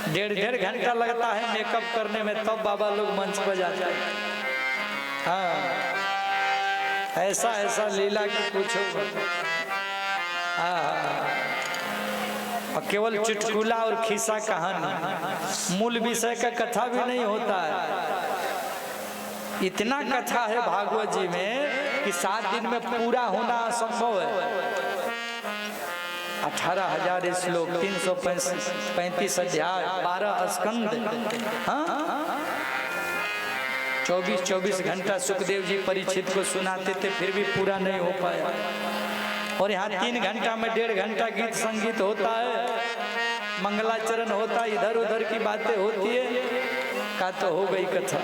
डेढ़ डेढ़ घंटा लगता है मेकअप करने में, तब बाबा लोग मंच पर जाते हैं। हाँ, ऐसा ऐसा लीला की पूछो। और केवल चुटकुला और खिस्सा कहानी, मूल विषय का कथा भी नहीं होता है। इतना कथा है भागवत जी में कि 7 दिन में पूरा होना असंभव है। 18,000 श्लोक, 335 अध्याय, 12 स्कंद। हाँ, 24 घंटा सुखदेव जी परीक्षित को सुनाते थे, फिर भी पूरा नहीं हो पाया। और यहाँ 3 घंटा में 1.5 घंटा गीत संगीत होता है, मंगलाचरण होता है, इधर उधर की बातें होती है, का तो हो गई कथा।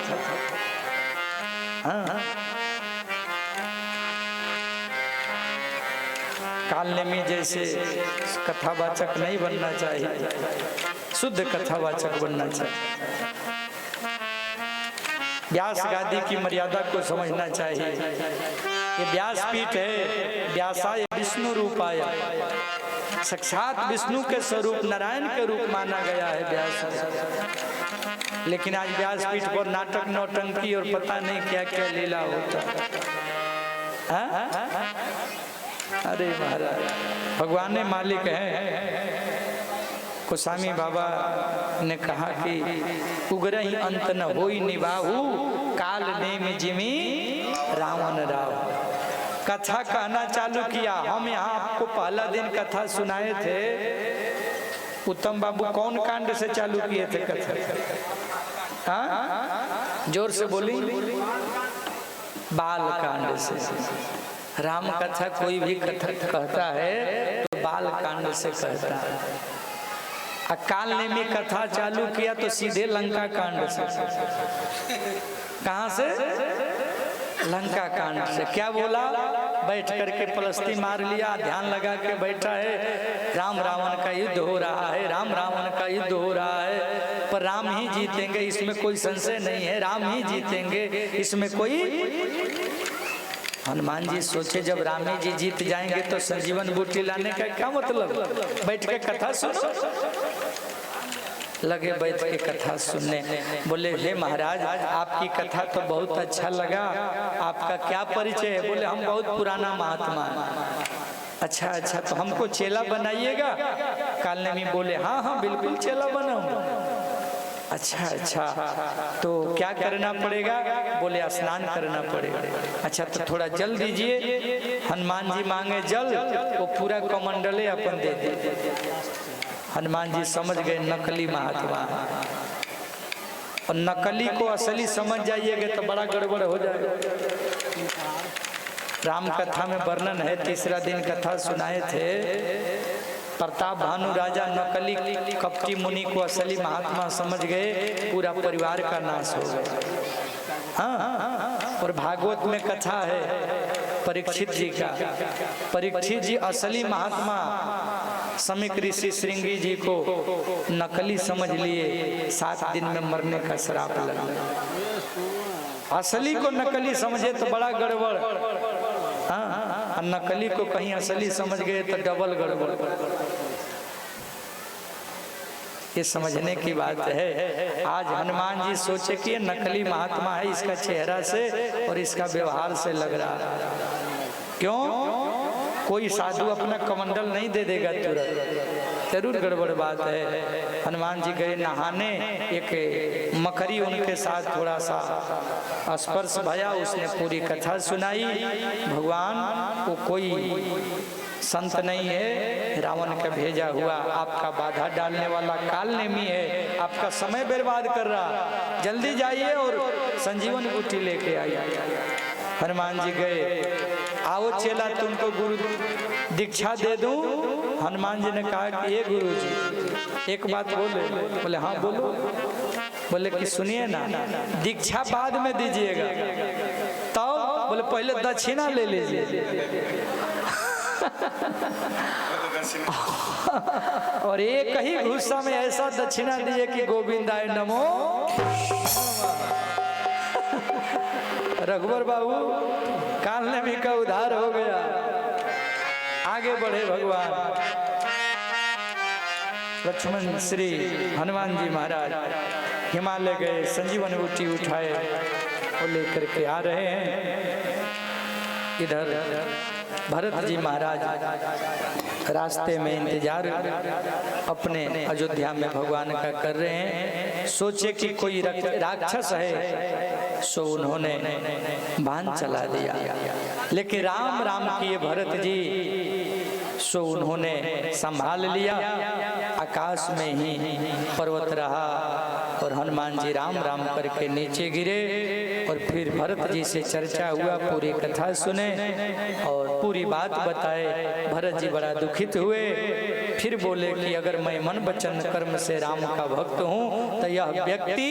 हाँ, कालनेमी जैसे कथावाचक नहीं बनना चाहिए, शुद्ध कथावाचक बनना चाहिए। व्यास गादी की मर्यादा को समझना चाहिए। ये व्यासपीठ है, व्यासाय विष्णु रूपाय, साक्षात विष्णु के स्वरूप नारायण के रूप माना गया है व्यास। लेकिन आज व्यासपीठ पर नाटक नौटंकी और पता नहीं क्या क्या लीला होता है। अरे महाराज, भगवान ने मालिक हैं। गोस्वामी बाबा ने कहा कि उग्रहि अंत न होई निभाहु, काल नेमि जिमि रावण राव। कथा कहना चालू किया। हम यहाँ आपको पहला दिन कथा सुनाए थे। उत्तम बाबू कौन कांड से चालू किए थे कथा? हाँ, जोर से बोली। बाल कांड से। राम कथा कोई भी कथा कहता है तो बाल कांड से कहता है। काल नेमी कथा चालू किया तो सीधे लंका कांड से। कहां से? लंका कांड से। क्या बोला? बैठ करके पलस्ती मार लिया, ध्यान लगा के बैठा है, राम रावण का युद्ध हो रहा है, राम रावण का युद्ध हो रहा है, पर राम ही जीतेंगे, इसमें कोई संशय नहीं है, राम ही जीतेंगे, इसमें कोई। हनुमान जी सोचे जब राम जी जीत जाएंगे तो संजीवन बूटी लाने का क्या मतलब? बैठ के कथा सुनो। लगे बैठ के कथा सुनने। बोले हे महाराज, आपकी कथा तो बहुत अच्छा लगा, आपका क्या परिचय है? बोले हम बहुत पुराना महात्मा है। अच्छा अच्छा, तो हमको चेला बनाइएगा? कालनेमी बोले हाँ हाँ बिल्कुल चेला बनाऊंगा। अच्छा अच्छा, तो क्या करना पड़ेगा? बोले स्नान करना पड़ेगा। अच्छा, तो थोड़ा जल दीजिए। हनुमान जी मांगे जल, वो पूरा कमंडले अपन दे दे। हनुमान जी समझ गए नकली महात्मा, और नकली को असली समझ जाइएगा तो बड़ा गड़बड़ हो जाएगा। राम कथा में वर्णन है, 3रा दिन कथा सुनाए थे। प्रताप भानु राजा नकली कपटी मुनि को असली महात्मा समझ गए, पूरा परिवार का नाश हो गया। हाँ, और भागवत में कथा है परीक्षित जी का। परीक्षित जी असली महात्मा समीक ऋषि श्रृंगी जी को नकली समझ लिए, 7 दिन में मरने का श्राप लगा। असली को नकली समझे तो बड़ा गड़बड़। हाँ, नकली को कहीं असली समझ गए तो डबल गड़बड़। ये समझने की बात है। आज हनुमान जी सोचे कि ये नकली महात्मा है, इसका चेहरा से और इसका व्यवहार से लग रहा है। क्यों? कोई साधु अपना कमंडल नहीं दे देगा तुरंत, जरूर गड़बड़ बात है। हनुमान जी गए नहाने, एक मकड़ी उनके साथ थोड़ा सा स्पर्श भया, उसने पूरी कथा सुनाई। भगवान वो कोई संत नहीं है, रावण का भेजा हुआ, आपका बाधा डालने वाला कालनेमी है, आपका समय बर्बाद कर रहा, जल्दी जाइए और संजीवन बूटी लेके आइए। हनुमान जी गए, आओ चेला तुमको गुरु दीक्षा दे दूं। हनुमान जी ने कहा कि ये गुरु जी एक बात बोले। बोले हाँ बोलो। बोले कि सुनिए ना, दीक्षा बाद में दीजिएगा। तब बोले पहले दक्षिणा ले लीजिए। और एक ही गुस्सा में ऐसा दक्षिणा दिए कि गोविंदाय नमो। रघुवर बाबू कालनेमी का उद्धार हो गया। आगे बढ़े भगवान। लक्ष्मण श्री हनुमान जी महाराज हिमालय गए, संजीवन बूटी उठाए और लेकर के आ रहे हैं। इधर भरत जी महाराज रास्ते में इंतजार अपने अयोध्या में भगवान का कर रहे हैं। सोचे कि कोई राक्षस है, सो उन्होंने बाण चला दिया, लेकिन राम राम किए भरत जी, सो उन्होंने संभाल लिया। आकाश में ही पर्वत रहा और हनुमान जी राम राम करके नीचे गिरे। और फिर भरत जी से चर्चा हुआ, पूरी कथा सुने और पूरी बात बताए। भरत जी बड़ा दुखित हुए, फिर बोले कि अगर मैं मन वचन कर्म से राम का भक्त हूँ तो यह व्यक्ति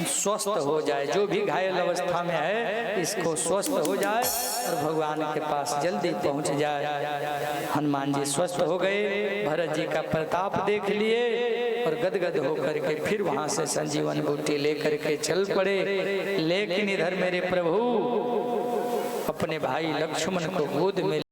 स्वस्थ हो जाए, जो भी घायल अवस्था में है इसको स्वस्थ हो जाए और भगवान के पास जल्दी पहुंच जाए। हनुमान जी स्वस्थ हो गए, भरत जी का प्रताप देख लिए और गदगद होकर के फिर वहां से संजीवन बूटी लेकर के चल पड़े। लेकिन इधर मेरे प्रभु अपने भाई लक्ष्मण को गोद में